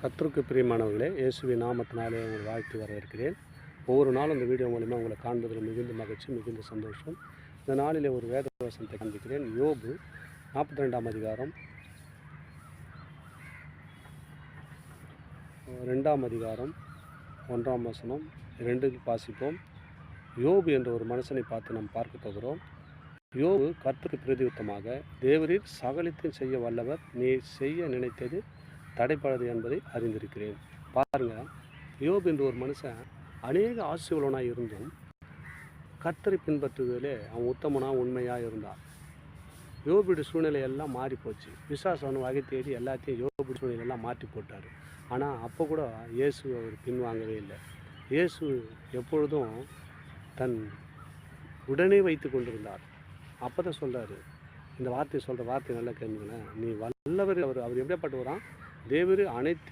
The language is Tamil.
கர்த்தருக்கு பிரியமானவர்களே, இயேசுவின் நாமத்தினாலே உங்களை வாழ்த்தி வரவேற்கிறேன். ஒவ்வொரு நாளும் இந்த வீடியோ மூலிமா உங்களை காண்பதில் மிகுந்த மகிழ்ச்சி, மிகுந்த சந்தோஷம். இந்த நாளிலே ஒரு வேத வசனத்தை காண்பிக்கிறேன். யோபு 42ஆம் அதிகாரம் 2ஆம் அதிகாரம் 1ஆம் வசனம் 2 வாசிப்போம். யோபு என்ற ஒரு மனுஷனை பார்த்து நாம் பார்க்க போகிறோம். யோபு கர்த்தருக்கு பிரதியுத்தமாக, தேவரீர் சகலத்தையும் செய்ய வல்லவர், நீ செய்ய நினைத்தது தடைப்படாது என்பதை அறிந்திருக்கிறேன். பாருங்கள், யோபு என்ற ஒரு மனுஷன் அநேக ஆசீர்வாதனாக இருந்தும் கர்த்தரை பின்பற்றுவதிலே அவன் உத்தமனாக உண்மையாக இருந்தான். யோபுடைய சூழ்நிலை எல்லாம் மாறி போச்சு. விசுவாசம் வகை தேடி எல்லாத்தையும் யோபுடைய சூழ்நிலையெல்லாம் மாற்றி போட்டார். ஆனால் அப்போ கூட இயேசு அவர் பின்வாங்கவே இல்லை. இயேசு எப்பொழுதும் தன் உடனே வைத்து கொண்டிருந்தார். அப்போ தான் சொல்கிறாரு, இந்த வார்த்தை சொல்கிற வார்த்தை நல்லா கேட்குங்களேன், நீ வல்லவர். அவர் எப்படியாப்பட்டவரான்? தேவரு அனைத்து